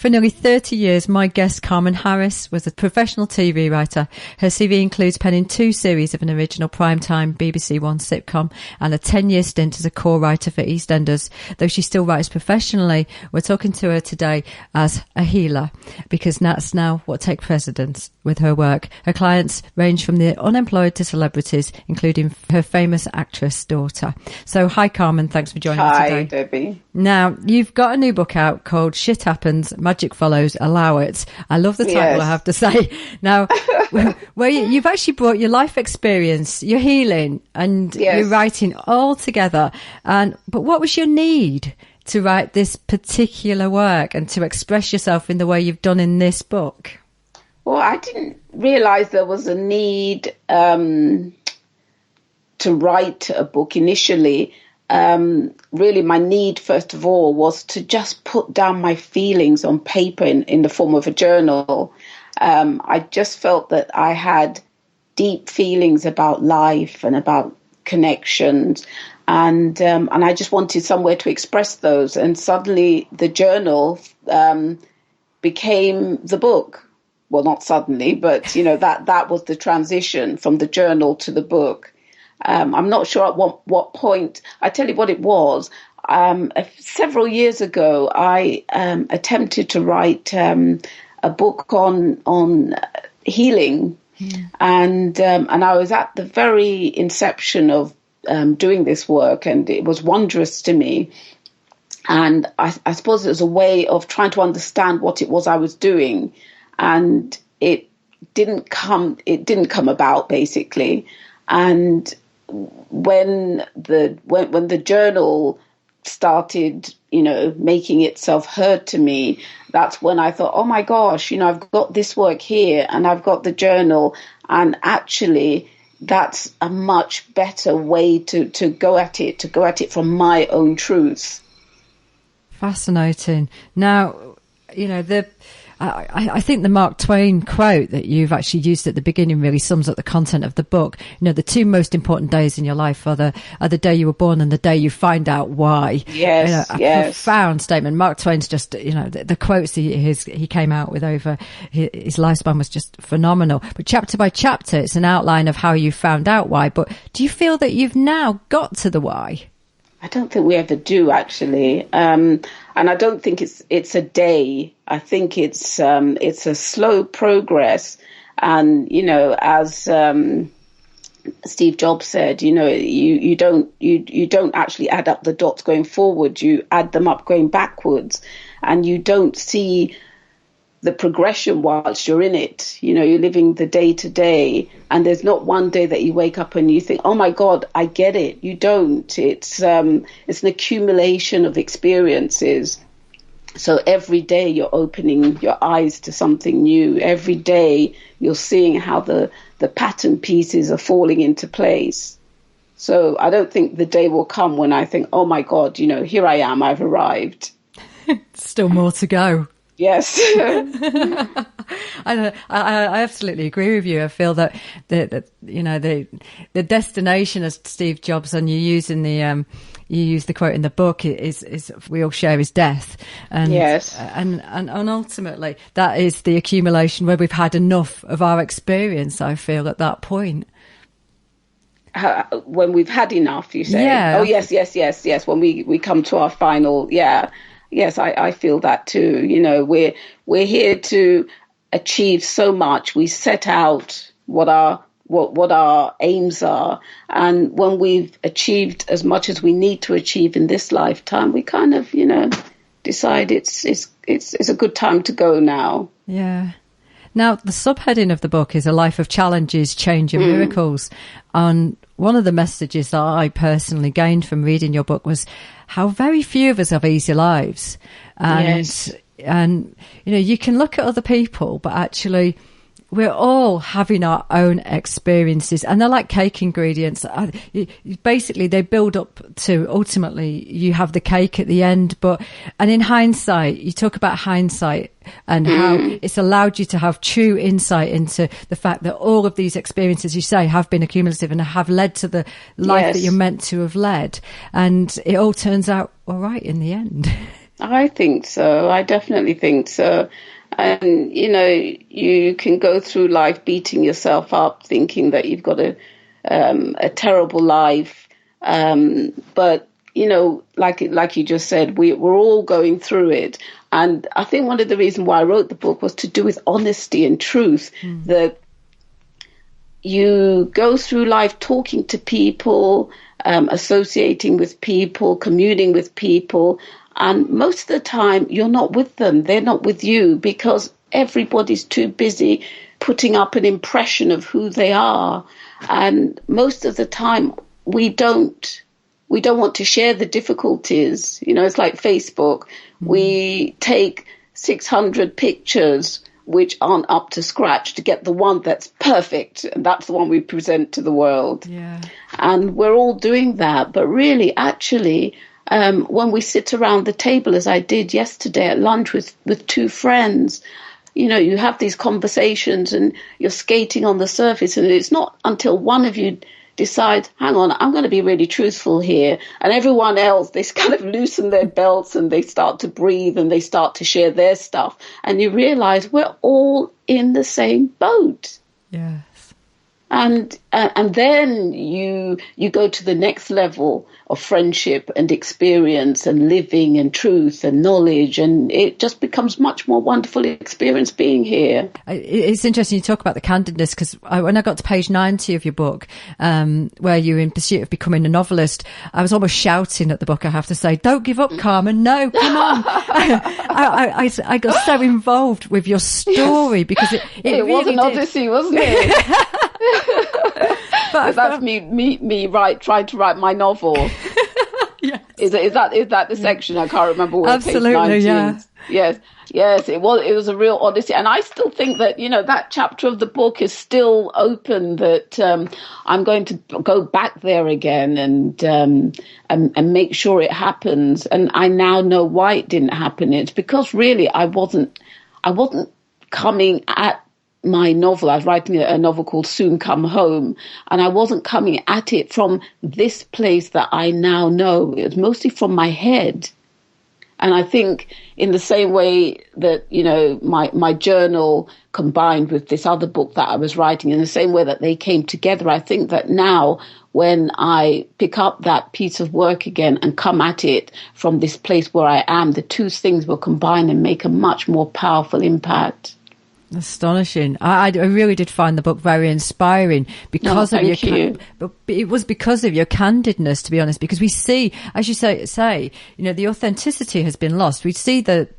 For nearly 30 years, my guest Carmen Harris was a professional TV writer. Her CV includes penning 2 series of an original primetime BBC One sitcom and a 10-year stint as a core writer for EastEnders. Though she still writes professionally, we're talking to her today as a healer, because that's now what takes precedence with her work. Her clients range from the unemployed to celebrities, including her famous actress daughter. So hi Carmen, thanks for joining me today. Hi Debbie. Now, you've got a new book out called Shit Happens, Magic Follows, Allow It. I love the title, Yes. I have to say. Now, where you've actually brought your life experience, your healing, and Yes. your writing all together. But what was your need to write this particular work and to express yourself in the way you've done in this book? Well, I didn't realise there was a need to write a book initially. Really, my need, first of all, was to just put down my feelings on paper in the form of a journal. I just felt that I had deep feelings about life and about connections, and I just wanted somewhere to express those. And suddenly, the journal became the book. Well, not suddenly, but that was the transition from the journal to the book. I'm not sure at what point. I tell you what it was. Several years ago, I attempted to write a book on healing, and I was at the very inception of doing this work, and it was wondrous to me. And I suppose it was a way of trying to understand what it was I was doing, and it didn't come about basically. And when the journal started, making itself heard to me, that's when I thought, oh my gosh, I've got this work here and I've got the journal, and actually that's a much better way to go at it from my own truth. Fascinating. Now, I think the Mark Twain quote that you've actually used at the beginning really sums up the content of the book. The 2 most important days in your life are the day you were born and the day you find out why. Yes, a profound statement. Mark Twain's just, the quotes he came out with over his lifespan was just phenomenal. But chapter by chapter, it's an outline of how you found out why. But do you feel that you've now got to the why? I don't think we ever do, actually, and I don't think it's a day. I think it's a slow progress, and as Steve Jobs said, you don't actually add up the dots going forward. You add them up going backwards, and you don't see the progression whilst you're in it. You're living the day to day, and there's not one day that you wake up and you think, oh my God, I get it. You don't. It's an accumulation of experiences. So every day you're opening your eyes to something new. Every day you're seeing how the pattern pieces are falling into place. So I don't think the day will come when I think, oh my God, here I am, I've arrived. Still more to go. Yes. I absolutely agree with you. I feel that the destination, as Steve Jobs, and you use the quote in the book, is we all share his death. And yes. And ultimately that is the accumulation where we've had enough of our experience, I feel, at that point. When we've had enough, you say? Yeah. Oh yes. When we come to our final, yeah. Yes, I feel that too. We're here to achieve so much. We set out what our aims are, and when we've achieved as much as we need to achieve in this lifetime, we kind of, decide it's a good time to go now. Yeah. Now, the subheading of the book is A Life of Challenges, Change and Miracles. And one of the messages that I personally gained from reading your book was how very few of us have easy lives. And you can look at other people, but actually we're all having our own experiences, and they're like cake ingredients. Basically, they build up to ultimately you have the cake at the end. And in hindsight, you talk about hindsight and how it's allowed you to have true insight into the fact that all of these experiences, you say, have been accumulative and have led to the life that you're meant to have led. And it all turns out all right in the end. I think so. I definitely think so. And, you can go through life beating yourself up, thinking that you've got a terrible life. But, like you just said, we're all going through it. And I think one of the reasons why I wrote the book was to do with honesty and truth, that you go through life talking to people, associating with people, communing with people, and most of the time you're not with them. They're not with you because everybody's too busy putting up an impression of who they are. And most of the time we don't want to share the difficulties. It's like Facebook. We take 600 pictures which aren't up to scratch to get the one that's perfect. And that's the one we present to the world. Yeah. And we're all doing that. But really, actually, when we sit around the table, as I did yesterday at lunch with two friends, you have these conversations and you're skating on the surface. And it's not until one of you decides, hang on, I'm going to be really truthful here. And everyone else, they kind of loosen their belts and they start to breathe and they start to share their stuff. And you realize we're all in the same boat. Yes. And then you go to the next level of friendship and experience and living and truth and knowledge, and it just becomes much more wonderful experience being here. It's interesting you talk about the candidness, because when I got to page 90 of your book, where you're in pursuit of becoming a novelist, I was almost shouting at the book, I have to say, don't give up, Carmen, no, come on. I got so involved with your story, because it really was an odyssey, wasn't it? But that's me trying to write my novel. Yes. Is that the section? I can't remember where. Absolutely, page 19. yeah. Yes, it was a real odyssey, and I still think that that chapter of the book is still open. That I'm going to go back there again and make sure it happens. And I now know why it didn't happen. It's because really I wasn't coming at my novel. I was writing a novel called Soon Come Home, and I wasn't coming at it from this place that I now know. It was mostly from my head. And I think in the same way that, my journal combined with this other book that I was writing, in the same way that they came together, I think that now when I pick up that piece of work again and come at it from this place where I am, the two things will combine and make a much more powerful impact. Astonishing. I really did find the book very inspiring because of you. But it was because of your candidness, to be honest, because we see, as you say, the authenticity has been lost. We see the,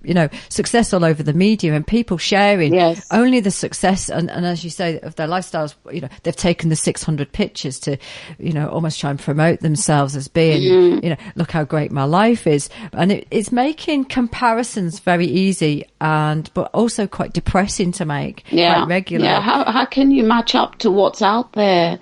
success all over the media and people sharing only the success and as you say, of their lifestyles. They've taken the 600 pictures to, almost try and promote themselves as being, look how great my life is. And it's making comparisons very easy but also quite depressing to make quite regular. Yeah, how can you match up to what's out there?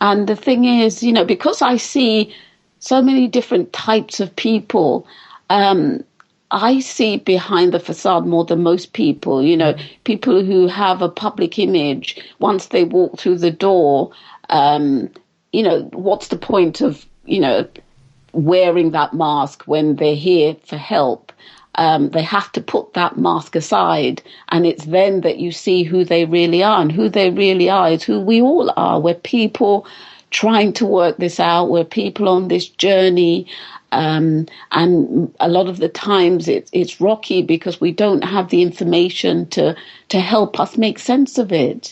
And the thing is, because I see so many different types of people, I see behind the facade more than most people, people who have a public image. Once they walk through the door, what's the point of, wearing that mask when they're here for help? They have to put that mask aside, and it's then that you see who they really are, and who they really are is who we all are. We're people trying to work this out. We're people on this journey, and a lot of the times it's rocky because we don't have the information to help us make sense of it.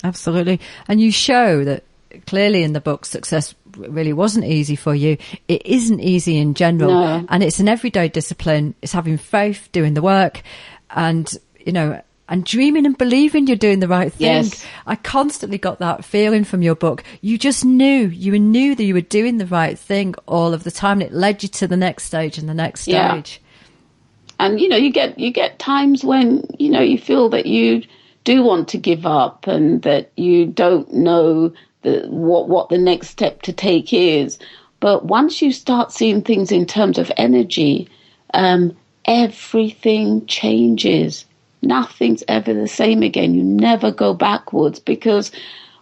Absolutely. And you show that clearly in the book success really wasn't easy for you. It isn't easy in general. No. And it's an everyday discipline. It's having faith, doing the work, and and dreaming and believing you're doing the right thing. Yes. I constantly got that feeling from your book. You just knew that you were doing the right thing all of the time, and it led you to the next stage and the next stage. And you get times when you feel that you do want to give up and that you don't know what the next step to take is. But once you start seeing things in terms of energy, everything changes. Nothing's ever the same again. You never go backwards, because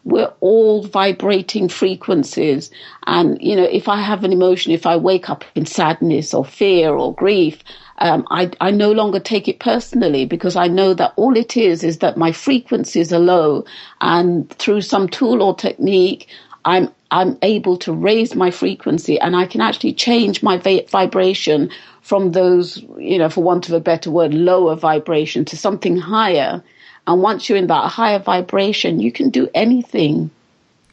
we're all vibrating frequencies. And, you know, if I have an emotion, if I wake up in sadness or fear or grief, I no longer take it personally, because I know that all it is that my frequencies are low, and through some tool or technique, I'm able to raise my frequency, and I can actually change my vibration from those, you know, for want of a better word, lower vibration to something higher. And once you're in that higher vibration, you can do anything.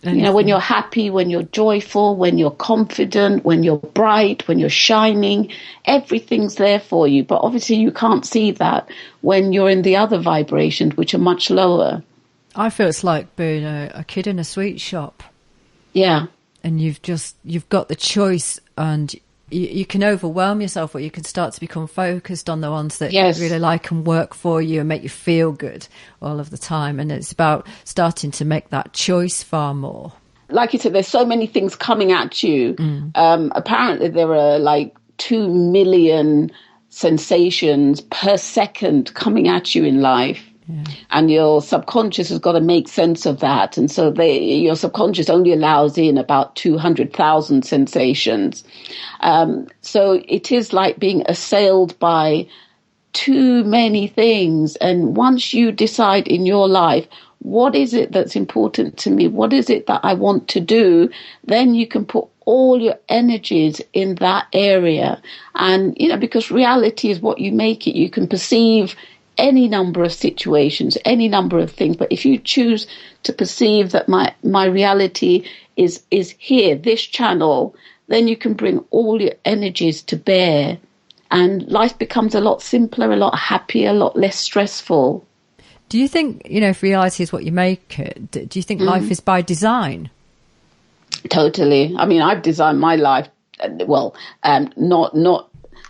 You know, when you're happy, when you're joyful, when you're confident, when you're bright, when you're shining, everything's there for you. But obviously you can't see that when you're in the other vibrations, which are much lower. I feel it's like being a kid in a sweet shop. Yeah. And you've got the choice, and you can overwhelm yourself, or you can start to become focused on the ones that Yes. you really like and work for you and make you feel good all of the time. And it's about starting to make that choice far more. Like you said, there's so many things coming at you. Apparently there are like 2 million sensations per second coming at you in life. Yeah. And your subconscious has got to make sense of that. And so your subconscious only allows in about 200,000 sensations. So it is like being assailed by too many things. And once you decide in your life, what is it that's important to me? What is it that I want to do? Then you can put all your energies in that area. And, you know, because reality is what you make it. You can perceive any number of situations, any number of things. But if you choose to perceive that my reality is here, this channel, then you can bring all your energies to bear. And life becomes a lot simpler, a lot happier, a lot less stressful. Do you think, you know, if reality is what you make it, do you think life is by design? Totally. I mean, I've designed my life, well,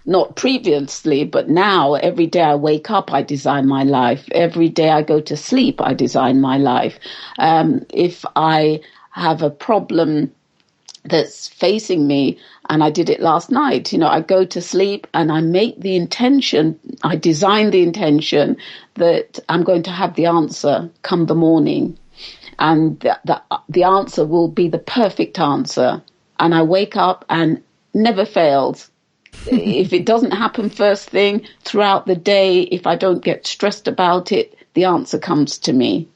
not previously, but now every day I wake up, I design my life. Every day I go to sleep, I design my life. If I have a problem that's facing me, and I did it last night, you know, I go to sleep and I make the intention, I design the intention that I'm going to have the answer come the morning. And the answer will be the perfect answer. And I wake up and never fails. If it doesn't happen first thing throughout the day, if I don't get stressed about it, the answer comes to me.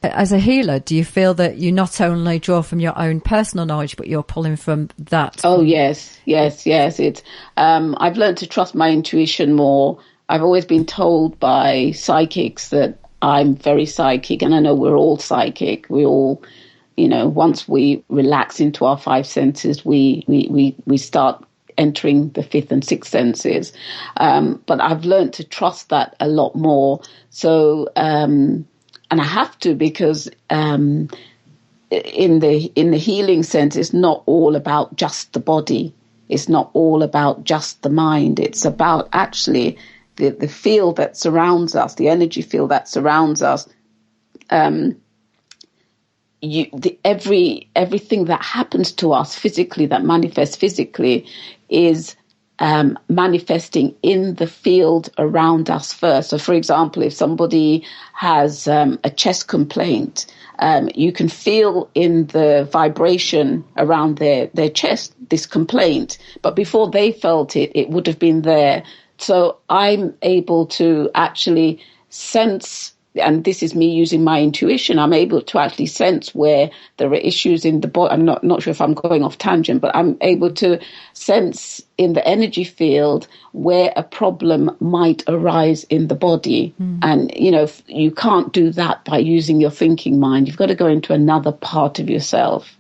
As a healer, do you feel that you not only draw from your own personal knowledge, but you're pulling from that? Oh, yes. It's I've learned to trust my intuition more. I've always been told by psychics that I'm very psychic, and I know we're all psychic. We all, you know, once we relax into our 5 senses, we start entering the 5th and 6th senses. But I've learned to trust that a lot more. So, and I have to, because in the healing sense, it's not all about just the body. It's not all about just the mind. It's about actually the field that surrounds us, the energy field that surrounds us. Everything that happens to us physically, that manifests physically, is manifesting in the field around us first. So, for example, if somebody has a chest complaint, you can feel in the vibration around their chest this complaint. But before they felt it, it would have been there. So I'm able to actually sense, and this is me using my intuition, I'm able to actually sense where there are issues in the body. I'm not sure if I'm going off tangent, but I'm able to sense in the energy field where a problem might arise in the body. And, you know, you can't do that by using your thinking mind. You've got to go into another part of yourself.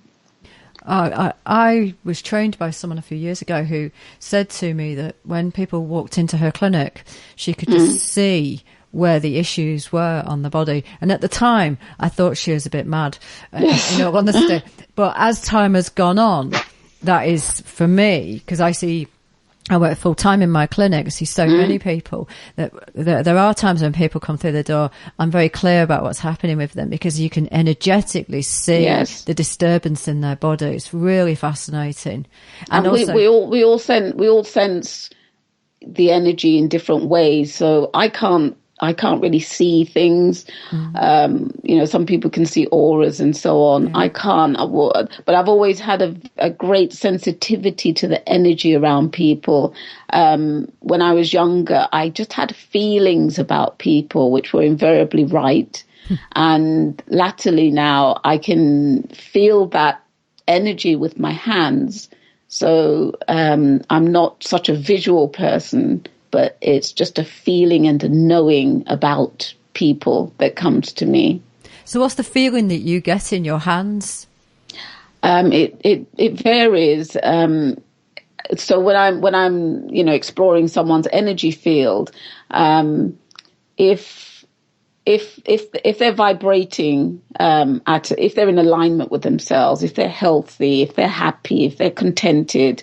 I was trained by someone a few years ago who said to me that when people walked into her clinic, she could just see where the issues were on the body. And at the time, I thought she was a bit mad, in all honesty. But as time has gone on, that is, for me, because I work full time in my clinic, I see so many people that there are times when people come through the door, I'm very clear about what's happening with them, because you can energetically see the disturbance in their body. It's really fascinating. And also, we all sense the energy in different ways. So I can't I can't really see things. Some people can see auras and so on. I can't, but I've always had a great sensitivity to the energy around people. When I was younger, I just had feelings about people which were invariably right. And latterly now I can feel that energy with my hands. So I'm not such a visual person, but it's just a feeling and a knowing about people that comes to me. So what's the feeling that you get in your hands? It varies. So when I'm exploring someone's energy field, if they're vibrating if they're in alignment with themselves, if they're healthy, if they're happy, if they're contented,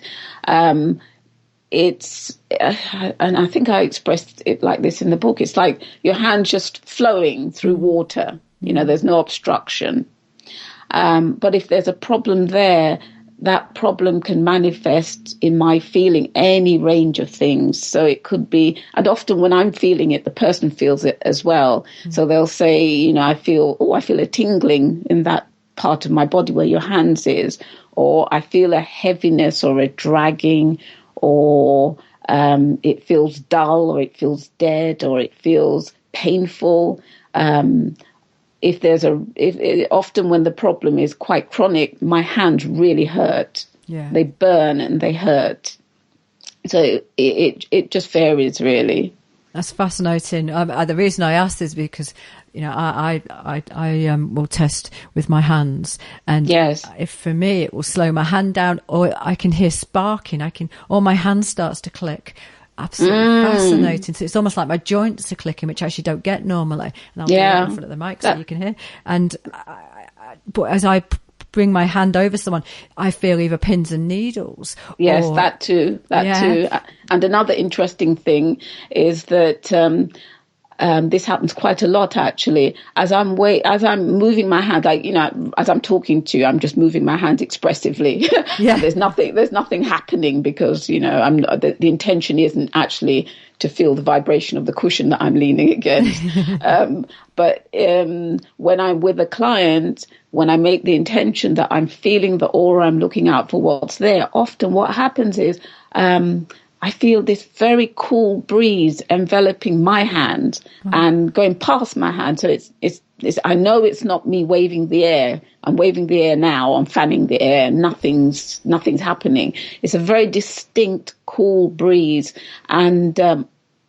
it's and I think I expressed it like this in the book. It's like your hand just flowing through water. There's no obstruction. But if there's a problem there, that problem can manifest in my feeling any range of things. So it could be, and often when I'm feeling it, the person feels it as well. So they'll say, I feel a tingling in that part of my body where your hands is, or I feel a heaviness or a dragging, or it feels dull, or it feels dead, or it feels painful. Often when the problem is quite chronic, my hands really hurt. Yeah. They burn and they hurt. So it just varies, really. That's fascinating. The reason I asked is because, I will test with my hands, and if for me it will slow my hand down, or I can hear sparking, or my hand starts to click. Absolutely fascinating. So it's almost like my joints are clicking, which I actually don't get normally. And I'll do that in front of the mic so you can hear. And but as I bring my hand over someone, I feel either pins and needles. Yes, that too. And another interesting thing is that this happens quite a lot, actually. As I'm moving my hand, as I'm talking to you, I'm just moving my hand expressively. Yeah. there's nothing happening because, the intention isn't actually to feel the vibration of the cushion that I'm leaning against. But when I'm with a client, when I make the intention that I'm feeling the aura, I'm looking out for what's there, often what happens is, I feel this very cool breeze enveloping my hand and going past my hand. So it's I know it's not me waving the air. I'm waving the air now. I'm fanning the air. Nothing's happening. It's a very distinct, cool breeze. And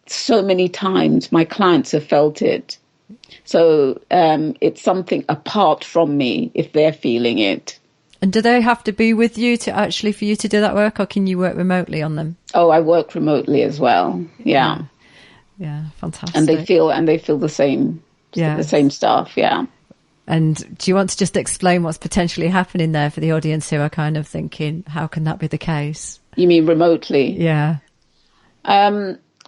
so many times my clients have felt it. So it's something apart from me if they're feeling it. And do they have to be with you for you to do that work, or can you work remotely on them? Oh, I work remotely as well. Yeah. Yeah, fantastic. And they feel the same. Yeah. The same stuff. Yeah. And do you want to just explain what's potentially happening there for the audience who are kind of thinking, how can that be the case? You mean remotely? Yeah.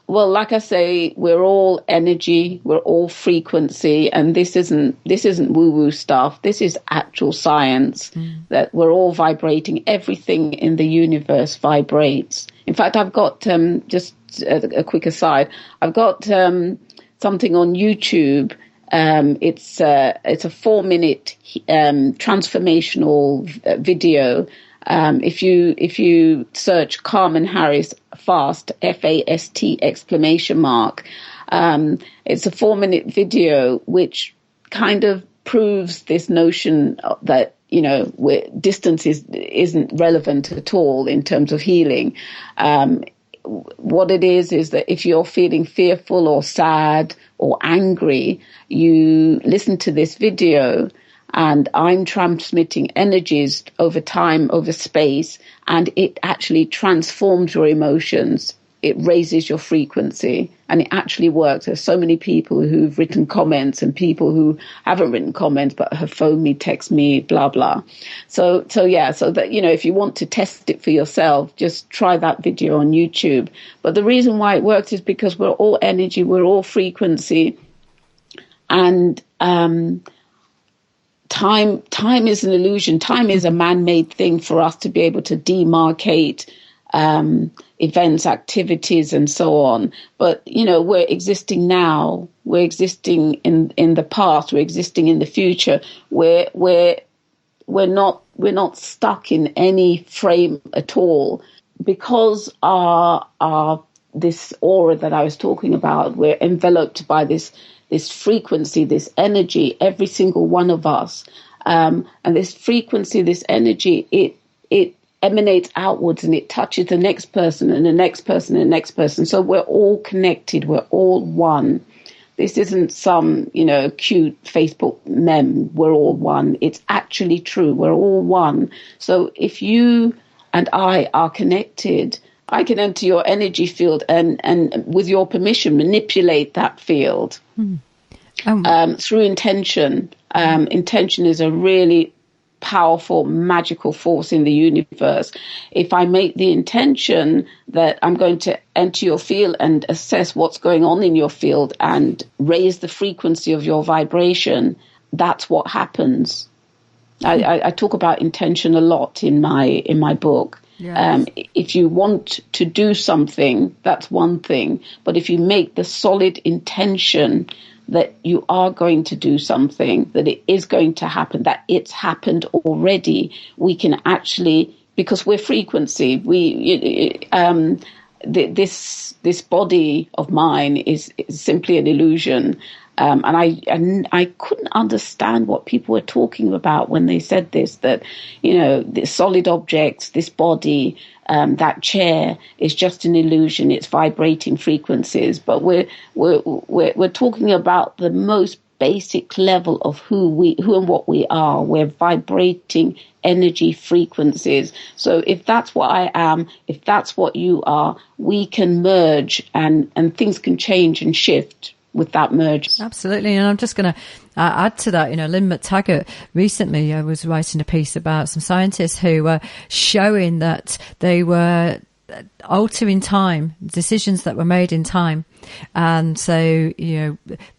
Well, like I say, we're all energy, we're all frequency, and this isn't woo-woo stuff. This is actual science, that we're all vibrating. Everything in the universe vibrates. In fact, I've got, just a quick aside, I've got something on YouTube. It's a 4-minute transformational video. If you search Carmen Harris FAST, FAST exclamation mark, it's a 4-minute video which kind of proves this notion that, distance isn't relevant at all in terms of healing. What it is that if you're feeling fearful or sad or angry, you listen to this video, and I'm transmitting energies over time, over space, and it actually transforms your emotions. It raises your frequency, and it actually works. There's so many people who've written comments and people who haven't written comments but have phoned me, text me, blah, blah. So that, if you want to test it for yourself, just try that video on YouTube. But the reason why it works is because we're all energy, we're all frequency, and Time is an illusion. Time is a man-made thing for us to be able to demarcate events, activities, and so on. But, we're existing now. We're existing in the past. We're existing in the future. We're not stuck in any frame at all, because our this aura that I was talking about, we're enveloped by this frequency, this energy, every single one of us. And this frequency, this energy, it emanates outwards, and it touches the next person and the next person and the next person. So we're all connected. We're all one. This isn't some, cute Facebook meme. We're all one. It's actually true. We're all one. So if you and I are connected, I can enter your energy field and with your permission, manipulate that field through intention. Intention is a really powerful, magical force in the universe. If I make the intention that I'm going to enter your field and assess what's going on in your field and raise the frequency of your vibration, that's what happens. I talk about intention a lot in my book. Yes. If you want to do something, that's one thing. But if you make the solid intention that you are going to do something, that it is going to happen, that it's happened already, we can actually, because we're frequency, this body of mine is simply an illusion. And I couldn't understand what people were talking about when they said this, that, the solid objects, this body, that chair is just an illusion. It's vibrating frequencies. But we're talking about the most basic level of who and what we are. We're vibrating energy frequencies. So if that's what I am, if that's what you are, we can merge and things can change and shift with that merge. Absolutely. And I'm just going to add to that, Lynn McTaggart recently was writing a piece about some scientists who were showing that they were altering time, decisions that were made in time. And so,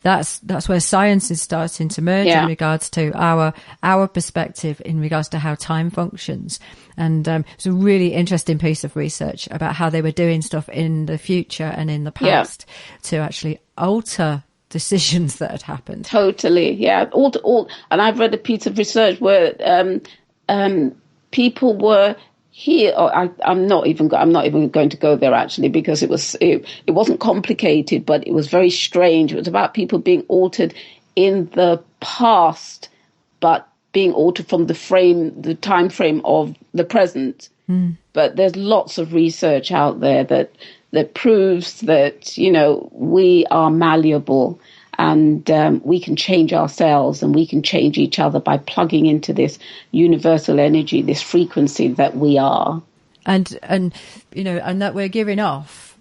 that's where science is starting to merge in regards to our perspective in regards to how time functions. And it's a really interesting piece of research about how they were doing stuff in the future and in the past to actually alter decisions that had happened. Totally, yeah. All, and I've read a piece of research where people were here. I'm not even going to go there actually, because it wasn't complicated, but it was very strange. It was about people being altered in the past, but being altered from the time frame of the present. But there's lots of research out there that proves that, we are malleable, and we can change ourselves and we can change each other by plugging into this universal energy, this frequency that we are. And that we're giving off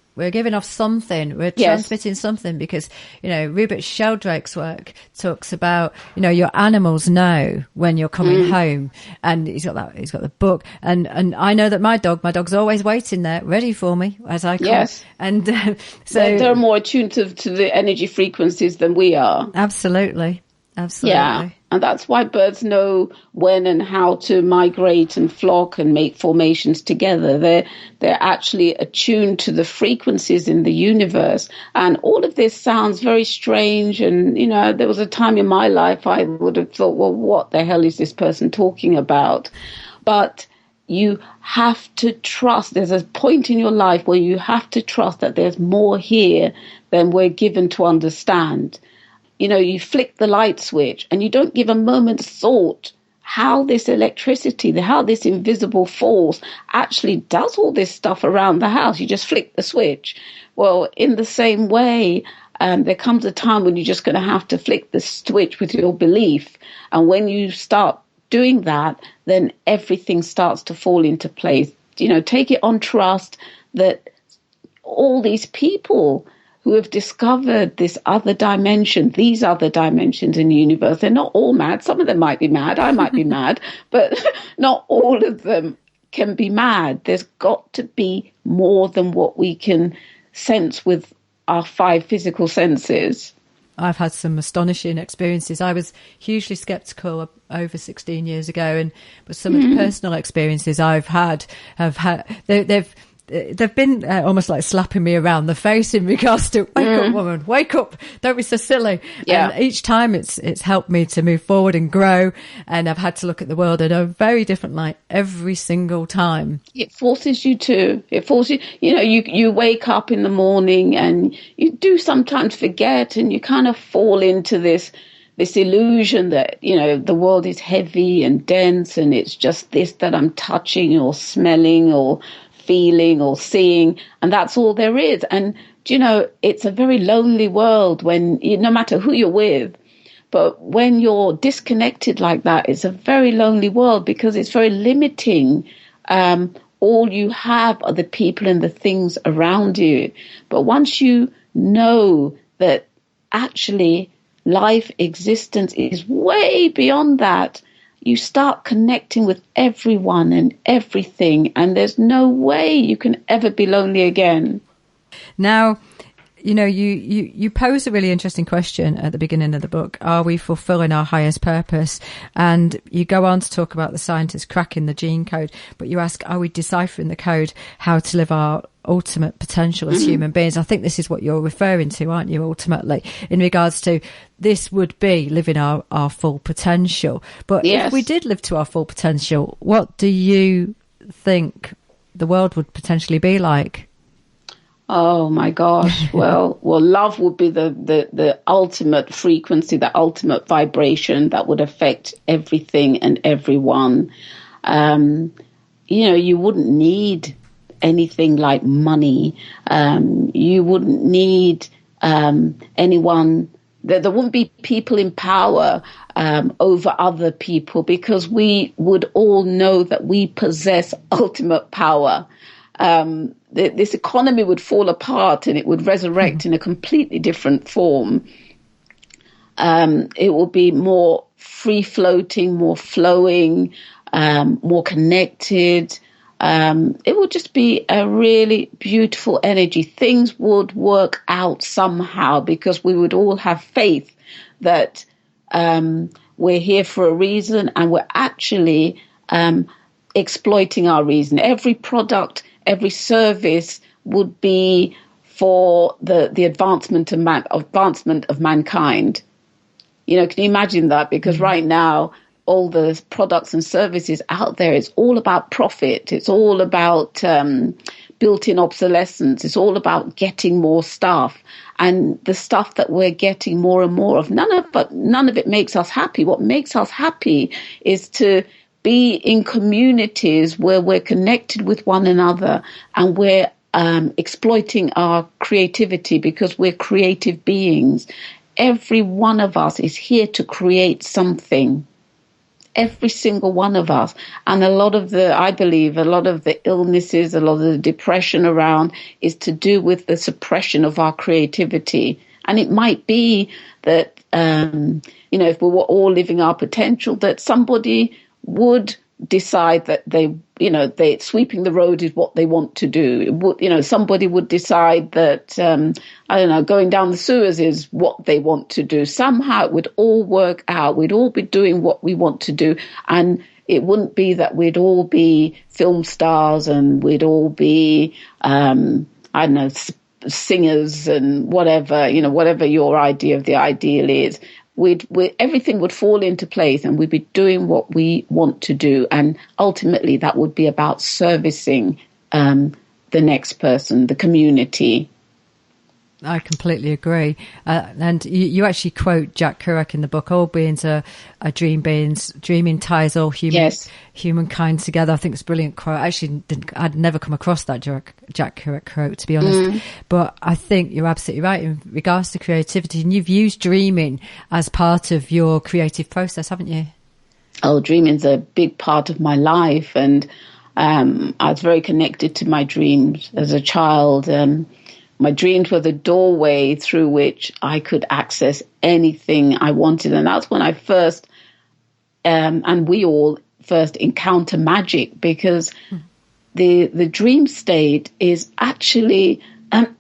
something, we're transmitting something, because, Rupert Sheldrake's work talks about, your animals know when you're coming home, and he's got the book. And I know that my dog's always waiting there, ready for me as I come. Yes. And so they're more attuned to the energy frequencies than we are. Absolutely. Yeah. And that's why birds know when and how to migrate and flock and make formations together. They're actually attuned to the frequencies in the universe. And all of this sounds very strange. And, there was a time in my life I would have thought, well, what the hell is this person talking about? But you have to trust. There's a point in your life where you have to trust that there's more here than we're given to understand. You flick the light switch and you don't give a moment's thought how this electricity, how this invisible force actually does all this stuff around the house. You just flick the switch. Well, in the same way, there comes a time when you're just going to have to flick the switch with your belief. And when you start doing that, then everything starts to fall into place. Take it on trust that all these people who have discovered these other dimensions in the universe, they're not all mad. Some of them might be mad. I might be mad, but not all of them can be mad. There's got to be more than what we can sense with our 5 physical senses. I've had some astonishing experiences. I was hugely sceptical over 16 years ago, but some of the personal experiences I've had they've they've been almost like slapping me around the face in regards to wake up, woman, wake up, don't be so silly. Yeah. And each time it's helped me to move forward and grow, and I've had to look at the world in a very different light every single time. It forces you to. It forces you wake up in the morning and you do sometimes forget, and you kind of fall into this illusion that, the world is heavy and dense, and it's just this that I'm touching or smelling or feeling or seeing, and that's all there is. And it's a very lonely world when no matter who you're with, but when you're disconnected like that, it's a very lonely world because it's very limiting. All you have are the people and the things around you. But once you know that actually life existence is way beyond that, you start connecting with everyone and everything, and there's no way you can ever be lonely again. Now, you pose a really interesting question at the beginning of the book. Are we fulfilling our highest purpose? And you go on to talk about the scientists cracking the gene code, but you ask, are we deciphering the code, how to live our ultimate potential as human beings? I think this is what you're referring to, aren't you, ultimately, in regards to this would be living our full potential. But yes, if we did live to our full potential, what do you think the world would potentially be like? Oh my gosh. Well, love would be the ultimate frequency, the ultimate vibration that would affect everything and everyone. You wouldn't need anything like money. You wouldn't need anyone. There wouldn't be people in power over other people, because we would all know that we possess ultimate power. This economy would fall apart and it would resurrect in a completely different form. It will be more free-floating, more flowing, more connected. It would just be a really beautiful energy. Things would work out somehow because we would all have faith that we're here for a reason, and we're actually exploiting our reason. Every product, every service would be for the advancement of mankind. Can you imagine that? Because right now, all the products and services out there, it's all about profit. It's all about built-in obsolescence. It's all about getting more stuff. And the stuff that we're getting more and more of, none of it makes us happy. What makes us happy is to be in communities where we're connected with one another, and we're exploiting our creativity, because we're creative beings. Every one of us is here to create something. Every single one of us. And I believe a lot of the illnesses, a lot of the depression around is to do with the suppression of our creativity. And it might be that, if we were all living our potential, that somebody would decide that they sweeping the road is what they want to do. Somebody would decide that, going down the sewers is what they want to do. Somehow it would all work out. We'd all be doing what we want to do. And it wouldn't be that we'd all be film stars and we'd all be, singers and whatever your idea of the ideal is. Everything would fall into place, and we'd be doing what we want to do. And ultimately that would be about servicing the next person, the community. I completely agree. And you actually quote Jack Kerouac in the book, all beings are dream beings. Dreaming ties all humankind together. I think it's a brilliant quote. I'd never come across that Jack Kerouac quote, to be honest. But I think you're absolutely right in regards to creativity. And you've used dreaming as part of your creative process, haven't you? Oh, dreaming's a big part of my life. And I was very connected to my dreams as a child. My dreams were the doorway through which I could access anything I wanted. And that's when I first, and we all first encounter magic, because the dream state is actually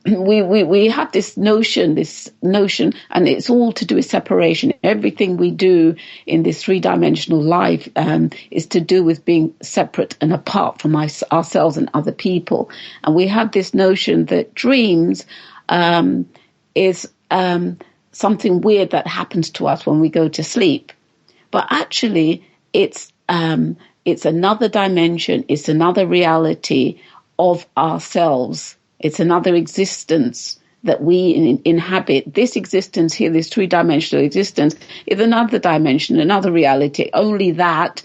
we have this notion, and it's all to do with separation. Everything we do in this three-dimensional life is to do with being separate and apart from ourselves and other people. And we have this notion that dreams is something weird that happens to us when we go to sleep. But actually, it's another dimension, it's another reality of ourselves. It's another existence that we inhabit. This existence here, this three-dimensional existence, is another dimension, another reality. Only that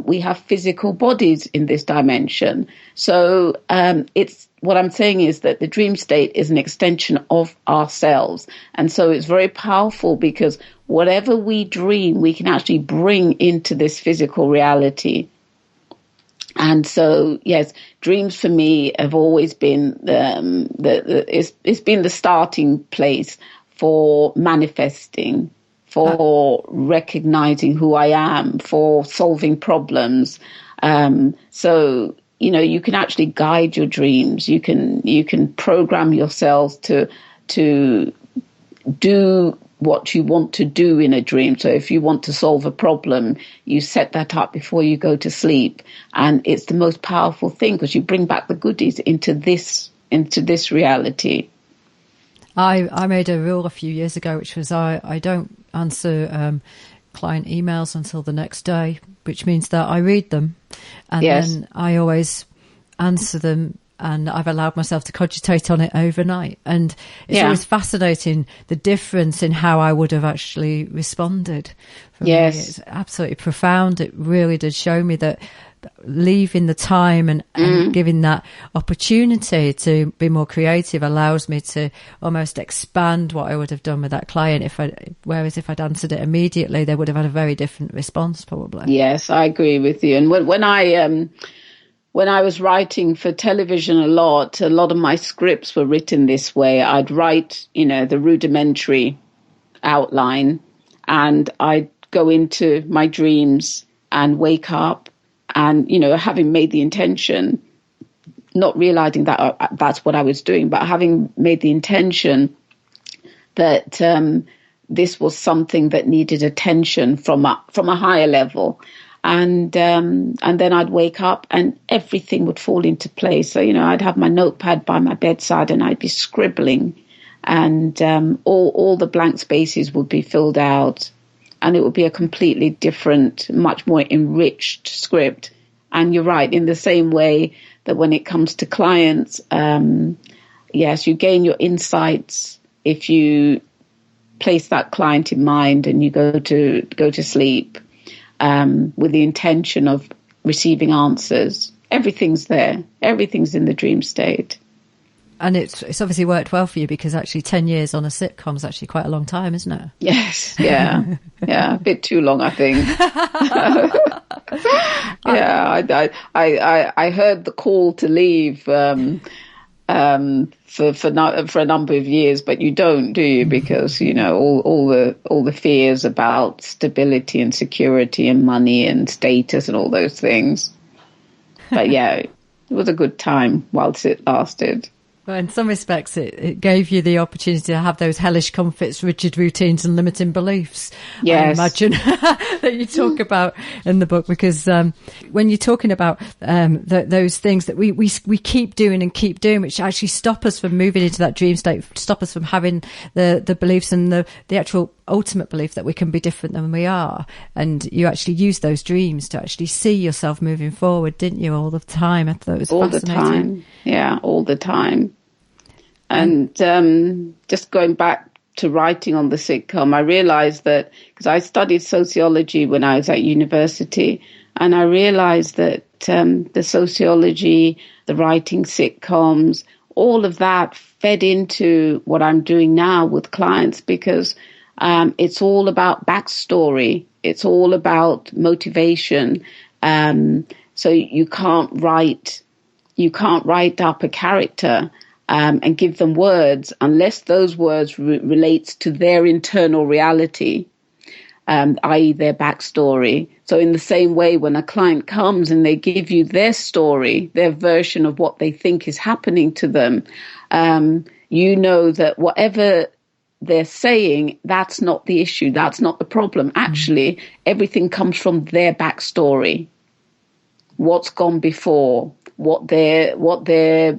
we have physical bodies in this dimension. So it's what I'm saying is that the dream state is an extension of ourselves. And so it's very powerful because whatever we dream, we can actually bring into this physical reality. And so, yes, dreams for me have always been it's been the starting place for manifesting, for recognizing who I am, for solving problems. So, you can actually guide your dreams. You can program yourself to do what you want to do in a dream. So if you want to solve a problem, you set that up before you go to sleep. And it's the most powerful thing because you bring back the goodies into this reality. I made a rule a few years ago, which was I don't answer client emails until the next day, which means that I read them. And then I always answer them. And I've allowed myself to cogitate on it overnight. And it's always fascinating, the difference in how I would have actually responded. For me, it's absolutely profound. It really did show me that leaving the time and giving that opportunity to be more creative allows me to almost expand what I would have done with that client. Whereas if I'd answered it immediately, they would have had a very different response probably. Yes, I agree with you. And when I was writing for television a lot of my scripts were written this way. I'd write, the rudimentary outline and I'd go into my dreams and wake up and, having made the intention, not realizing that that's what I was doing, but having made the intention that this was something that needed attention from a higher level. And then I'd wake up and everything would fall into place. So, I'd have my notepad by my bedside and I'd be scribbling and all the blank spaces would be filled out and it would be a completely different, much more enriched script. And you're right, in the same way that when it comes to clients, yes, you gain your insights if you place that client in mind and you go to sleep. With the intention of receiving answers. Everything's there. Everything's in the dream state. And it's obviously worked well for you because actually 10 years on a sitcom is actually quite a long time, isn't it? Yes, yeah. Yeah, a bit too long, I think. I heard the call to leave for a number of years, but you don't, do you? Because all the fears about stability and security and money and status and all those things. But yeah, it was a good time whilst it lasted. Well, in some respects, it gave you the opportunity to have those hellish comforts, rigid routines and limiting beliefs. Yes. I imagine that you talk about in the book, because when you're talking about those things that we keep doing, which actually stop us from moving into that dream state, stop us from having the beliefs and the actual ultimate belief that we can be different than we are. And you actually use those dreams to actually see yourself moving forward, didn't you, all the time? I thought it was fascinating. All the time. Yeah, all the time. And just going back to writing on the sitcom, I realized that, because I studied sociology when I was at university, and I realized that the sociology, the writing sitcoms, all of that fed into what I'm doing now with clients, because it's all about backstory. It's all about motivation. So you can't write up a character and give them words unless those words relates to their internal reality. i.e. their backstory. So in the same way, when a client comes and they give you their story, their version of what they think is happening to them, you know that whatever they're saying, that's not the issue. That's not the problem. Actually, everything comes from their backstory. What's gone before, what their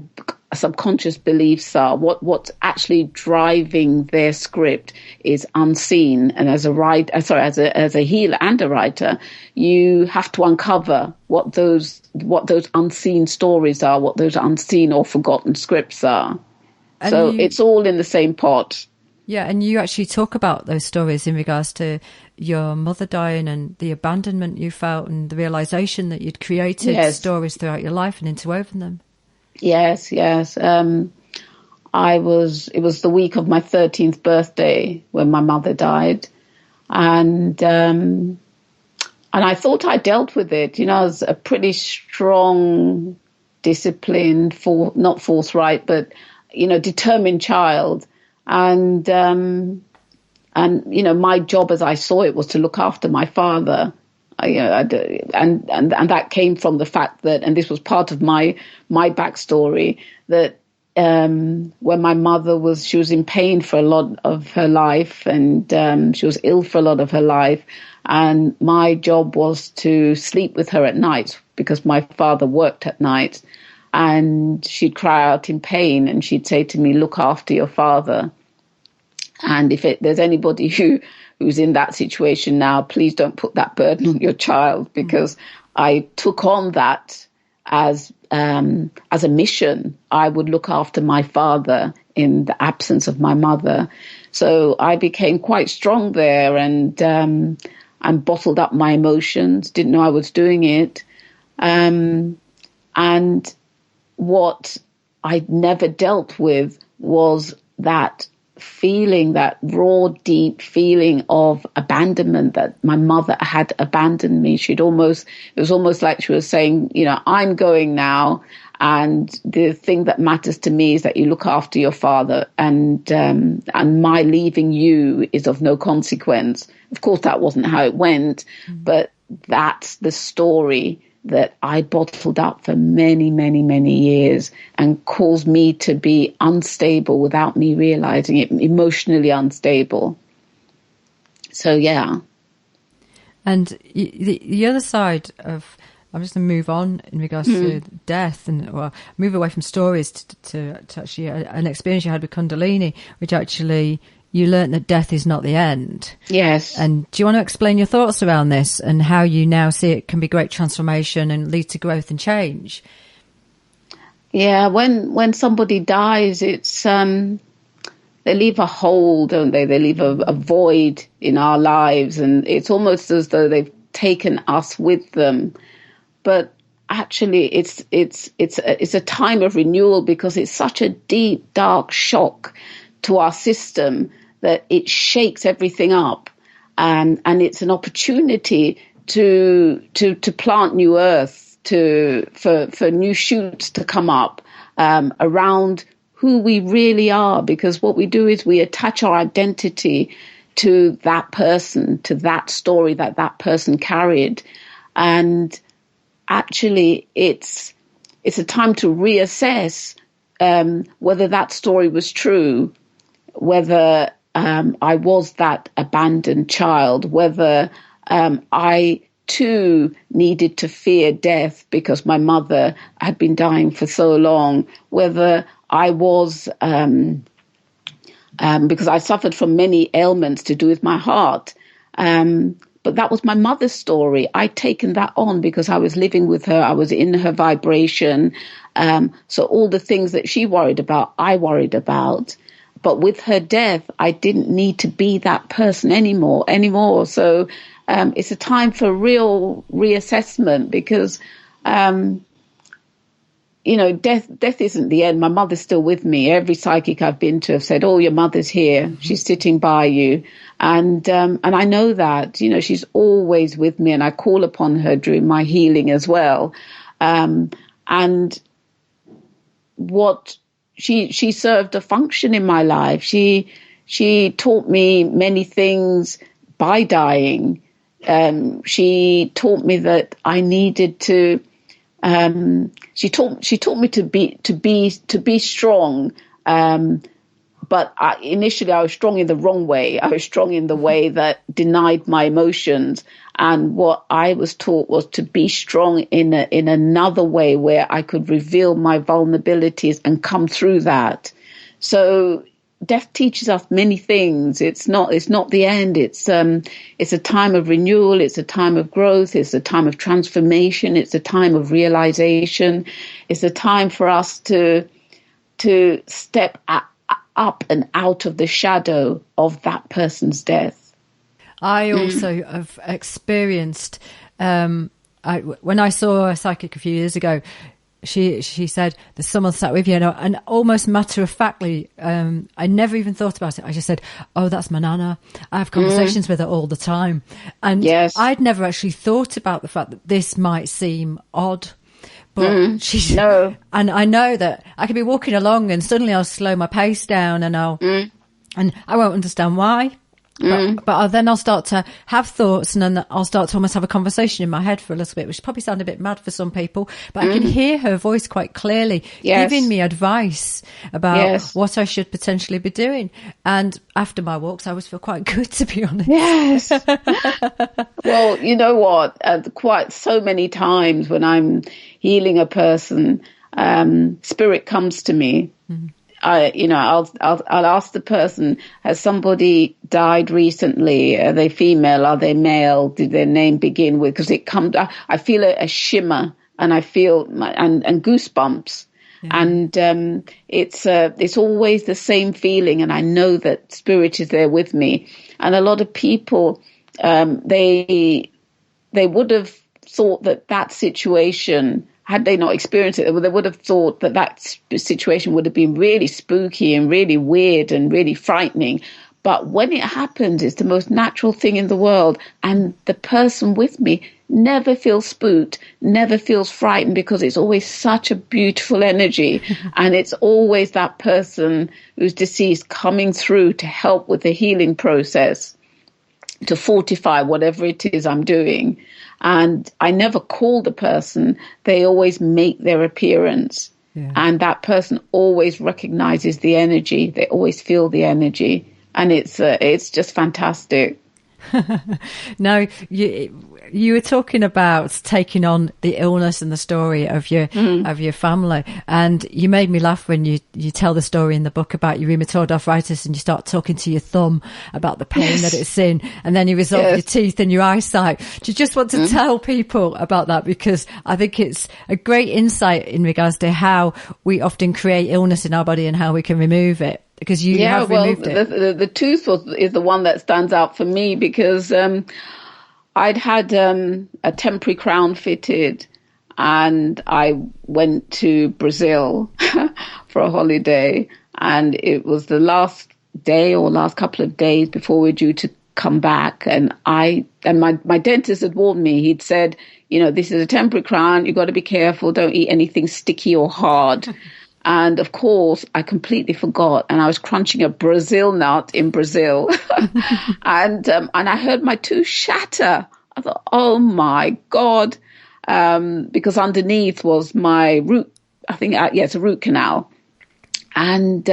subconscious beliefs are, what's actually driving their script is unseen. And as a healer and a writer, you have to uncover what those unseen stories are, what those unseen or forgotten scripts are. And so it's all in the same pot. Yeah, and you actually talk about those stories in regards to your mother dying and the abandonment you felt and the realization that you'd created stories throughout your life and interwoven them. Yes. It was the week of my 13th birthday when my mother died. And I thought I dealt with it. I was a pretty strong, disciplined, not forthright, but, determined child. And my job as I saw it was to look after my father. And that came from the fact that, and this was part of my backstory, that when my mother she was in pain for a lot of her life, and she was ill for a lot of her life, and my job was to sleep with her at night because my father worked at night, and she'd cry out in pain and she'd say to me, "Look after your father." And if there's anybody who's in that situation now, please don't put that burden on your child, because I took on that as a mission. I would look after my father in the absence of my mother. So I became quite strong there, and bottled up my emotions, didn't know I was doing it. And what I'd never dealt with was that feeling, that raw, deep feeling of abandonment, that my mother had abandoned me. It was almost like she was saying, I'm going now, and the thing that matters to me is that you look after your father, and my leaving you is of no consequence. Of course, that wasn't how it went, but that's the story that I bottled up for many, many, many years, and caused me to be unstable without me realizing it, emotionally unstable. So, yeah. And the other side of, I'm just going to move on in regards to death, and move away from stories to actually an experience you had with Kundalini, which actually you learnt that death is not the end. Yes. And do you want to explain your thoughts around this and how you now see it can be great transformation and lead to growth and change? Yeah, when somebody dies, it's they leave a hole, don't they? They leave a void in our lives, and it's almost as though they've taken us with them. But actually, it's a time of renewal, because it's such a deep, dark shock to our system that it shakes everything up, and it's an opportunity to plant new earth, for new shoots to come up around who we really are. Because what we do is we attach our identity to that person, to that story that person carried, and actually it's a time to reassess whether that story was true, whether I was that abandoned child, whether I too needed to fear death because my mother had been dying for so long, whether I was, because I suffered from many ailments to do with my heart. But that was my mother's story. I'd taken that on because I was living with her. I was in her vibration. So all the things that she worried about, I worried about. But with her death, I didn't need to be that person anymore. So it's a time for real reassessment, because, death isn't the end. My mother's still with me. Every psychic I've been to have said, "Oh, your mother's here. She's sitting by you." And I know that, she's always with me, and I call upon her during my healing as well. And what she served a function in my life. She taught me many things by dying, she taught me that I needed to. She taught me to be strong. But initially, I was strong in the wrong way. I was strong in the way that denied my emotions. And what I was taught was to be strong in another way where I could reveal my vulnerabilities and come through that. So death teaches us many things. It's not the end. It's a time of renewal. It's a time of growth. It's a time of transformation. It's a time of realization. It's a time for us to step up and out of the shadow of that person's death. I also have experienced, when I saw a psychic a few years ago, she said, there's someone sat with you, and almost matter-of-factly, I never even thought about it. I just said, oh, that's my nana. I have conversations with her all the time. And yes. I'd never actually thought about the fact that this might seem odd. But she's no. And I know that I could be walking along and suddenly I'll slow my pace down and and I won't understand why. But then I'll start to have thoughts, and then I'll start to almost have a conversation in my head for a little bit, which probably sounds a bit mad for some people, but I can hear her voice quite clearly, giving me advice about what I should potentially be doing. And after my walks, I always feel quite good, to be honest. Yes. Well, you know what? Quite so many times when I'm healing a person, spirit comes to me. I'll ask the person, has somebody died recently? Are they female? Are they male? Did their name begin with? Because it comes, I feel a shimmer, and I feel and goosebumps, and it's always the same feeling, and I know that spirit is there with me. And a lot of people, they would have thought that situation, had they not experienced it, they would have thought that situation would have been really spooky and really weird and really frightening. But when it happens, it's the most natural thing in the world. And the person with me never feels spooked, never feels frightened, because it's always such a beautiful energy. And it's always that person who's deceased coming through to help with the healing process, to fortify whatever it is I'm doing. And I never call the person. They always make their appearance. Yeah. And that person always recognizes the energy. They always feel the energy. And it's just fantastic. Now, you were talking about taking on the illness and the story of your family, and you made me laugh when you tell the story in the book about your rheumatoid arthritis, and you start talking to your thumb about the pain that it's in, and then you resolve your teeth and your eyesight. Do you just want to tell people about that? Because I think it's a great insight in regards to how we often create illness in our body and how we can remove it. Because you have removed it. The tooth is the one that stands out for me, because I'd had a temporary crown fitted, and I went to Brazil for a holiday, and it was the last day or last couple of days before we were due to come back, and my dentist had warned me. He'd said, this is a temporary crown, you've got to be careful, don't eat anything sticky or hard. And of course, I completely forgot, and I was crunching a Brazil nut in Brazil, and I heard my tooth shatter. I thought, oh my God, because underneath was my root. I think, it's a root canal, and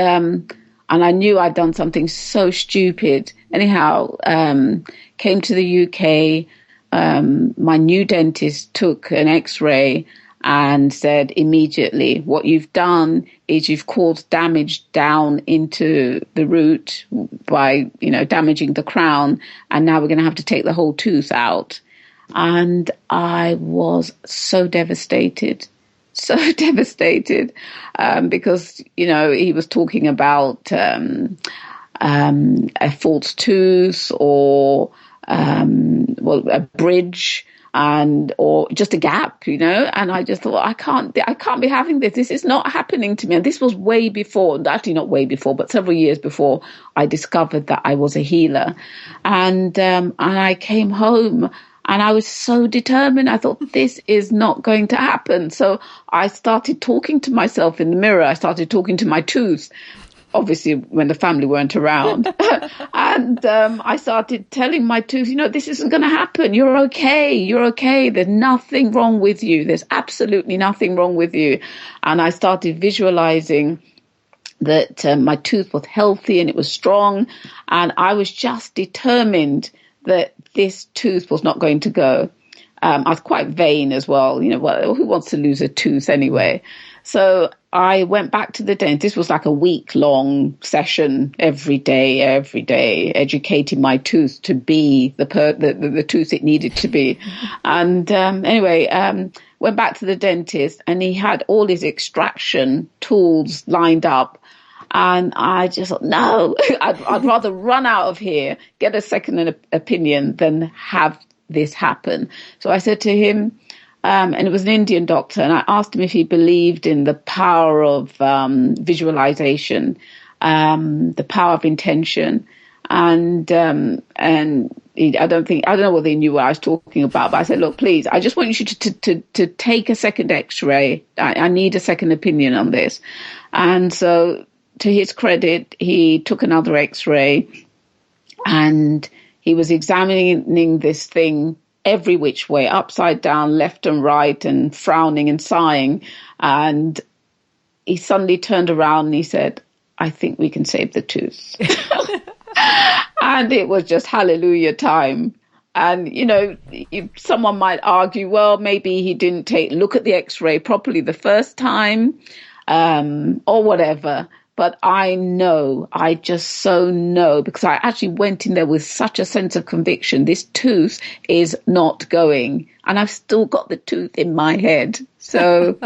I knew I'd done something so stupid. Anyhow, came to the UK. My new dentist took an X-ray and said immediately, what you've done is you've caused damage down into the root by, damaging the crown. And now we're going to have to take the whole tooth out. And I was so devastated, because, he was talking about a false tooth or, a bridge, or just a gap, and I just thought, I can't be having this. This is not happening to me. And this was way before, actually not way before, but several years before I discovered that I was a healer. And I came home and I was so determined. I thought, this is not going to happen. So I started talking to myself in the mirror. I started talking to my tooth. obviously when the family weren't around. And I started telling my tooth, this isn't going to happen. You're okay. You're okay. There's nothing wrong with you. There's absolutely nothing wrong with you. And I started visualizing that my tooth was healthy and it was strong. And I was just determined that this tooth was not going to go. I was quite vain as well. Who wants to lose a tooth anyway? So I went back to the dentist. This was like a week-long session every day, educating my tooth to be the tooth it needed to be. And went back to the dentist, and he had all his extraction tools lined up. And I just thought, no, I'd rather run out of here, get a second opinion than have this happen. So I said to him, and it was an Indian doctor, and I asked him if he believed in the power of visualization, the power of intention, and I don't know whether he knew what I was talking about, but I said, look, please, I just want you to take a second X-ray. I need a second opinion on this. And so, to his credit, he took another X-ray, and he was examining this thing every which way, upside down, left and right, and frowning and sighing. And he suddenly turned around and he said, I think we can save the tooth. And it was just hallelujah time. And, someone might argue, well, maybe he didn't look at the X-ray properly the first time, or whatever. But I just so know, because I actually went in there with such a sense of conviction. This tooth is not going, and I've still got the tooth in my head. So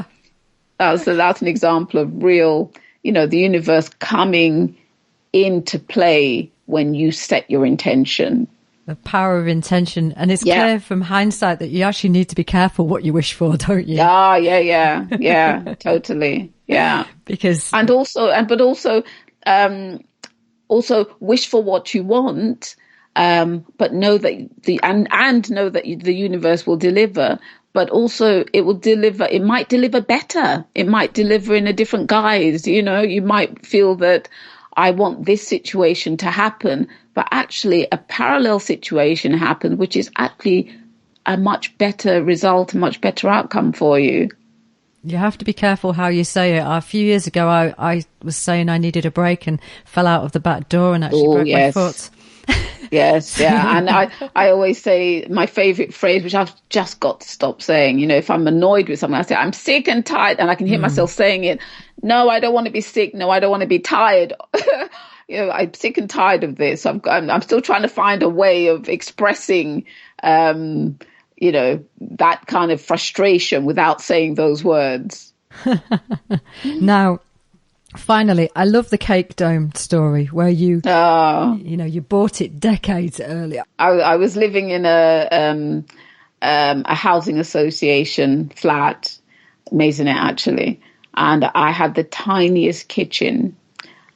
that's an example of real, the universe coming into play when you set your intention. The power of intention. And it's clear from hindsight that you actually need to be careful what you wish for, don't you? Yeah, totally. Yeah. Also wish for what you want, but know that the universe will deliver, but also it will deliver. It might deliver better. It might deliver in a different guise. You might feel that I want this situation to happen, but actually a parallel situation happened, which is actually a much better result, a much better outcome for you. You have to be careful how you say it. A few years ago, I was saying I needed a break and fell out of the back door and actually broke my foot. Yes, yeah. And I always say my favorite phrase, which I've just got to stop saying, if I'm annoyed with something, I say, I'm sick and tired. And I can hear myself saying it. No, I don't want to be sick. No, I don't want to be tired. I'm sick and tired of this. I'm still trying to find a way of expressing, that kind of frustration without saying those words. Now, finally, I love the cake dome story where you bought it decades earlier. I was living in a housing association flat, maisonette actually, and I had the tiniest kitchen.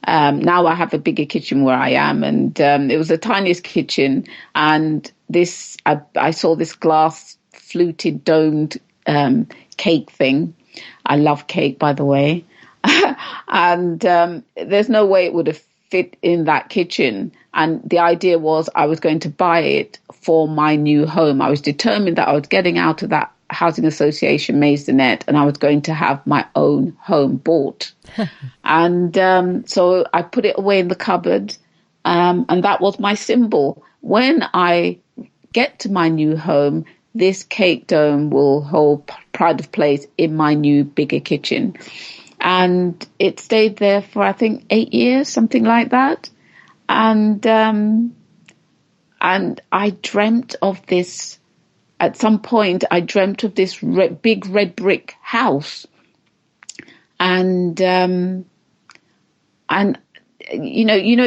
Now I have a bigger kitchen where I am, and it was the tiniest kitchen. And I saw this glass fluted domed cake thing. I love cake, by the way. And there's no way it would have fit in that kitchen. And the idea was I was going to buy it for my new home. I was determined that I was getting out of that housing association maisonette and I was going to have my own home bought. And so I put it away in the cupboard, and that was my symbol. When I get to my new home, this cake dome will hold pride of place in my new bigger kitchen. And it stayed there for, I think, 8 years, something like that. And I dreamt of this. At some point, I dreamt of this big red brick house. And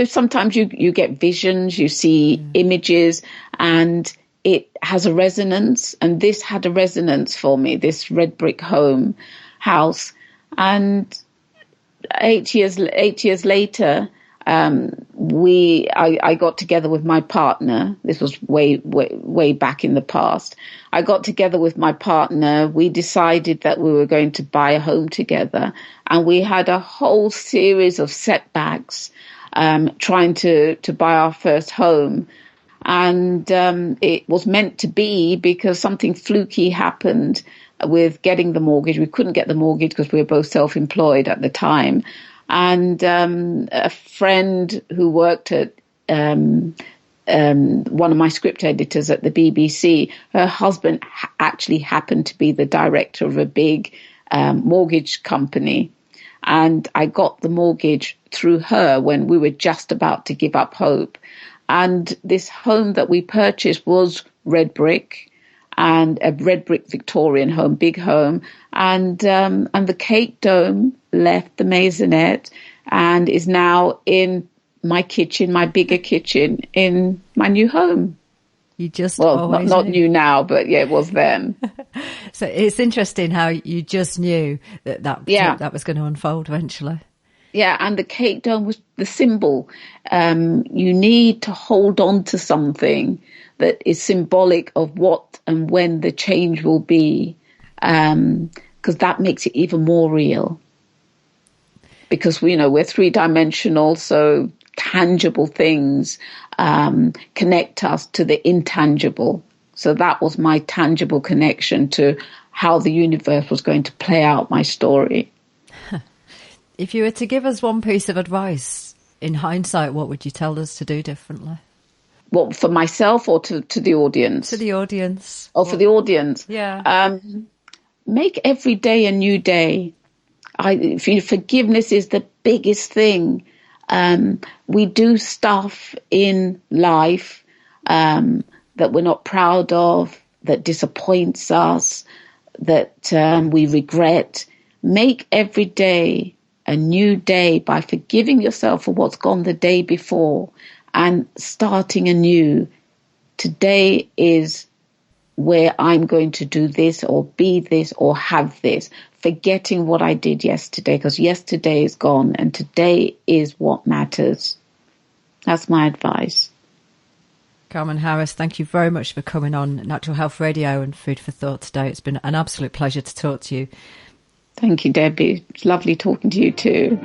sometimes you get visions, you see images, and it has a resonance. And this had a resonance for me, this red brick house. And 8 years later, I got together with my partner. This was way back in the past. I got together with my partner. We decided that we were going to buy a home together, and we had a whole series of setbacks trying to buy our first home. And it was meant to be because something fluky happened with getting the mortgage. We couldn't get the mortgage because we were both self-employed at the time. And a friend who worked at one of my script editors at the BBC, her husband actually happened to be the director of a big mortgage company. And I got the mortgage through her when we were just about to give up hope. And this home that we purchased was red brick, and a red brick Victorian home, big home. And the cake dome left the maisonette and is now in my kitchen, my bigger kitchen in my new home. You just not new now, but yeah, it was then. So it's interesting how you just knew that was going to unfold eventually. Yeah, and the cake dome was the symbol. You need to hold on to something that is symbolic of what and when the change will be, because that makes it even more real. Because we're three-dimensional, so tangible things connect us to the intangible. So that was my tangible connection to how the universe was going to play out my story. If you were to give us one piece of advice in hindsight, what would you tell us to do differently? What, for myself or to the audience? To the audience. Oh, for the audience. Yeah. Make every day a new day. Forgiveness is the biggest thing. We do stuff in life that we're not proud of, that disappoints us, that we regret. Make every day a new day by forgiving yourself for what's gone the day before and starting anew. Today is where I'm going to do this or be this or have this, forgetting what I did yesterday, because yesterday is gone and today is what matters. That's my advice. Carmen Harris, thank you very much for coming on Natural Health Radio and Food for Thought today. It's been an absolute pleasure to talk to you. Thank you, Debbie. It's lovely talking to you too.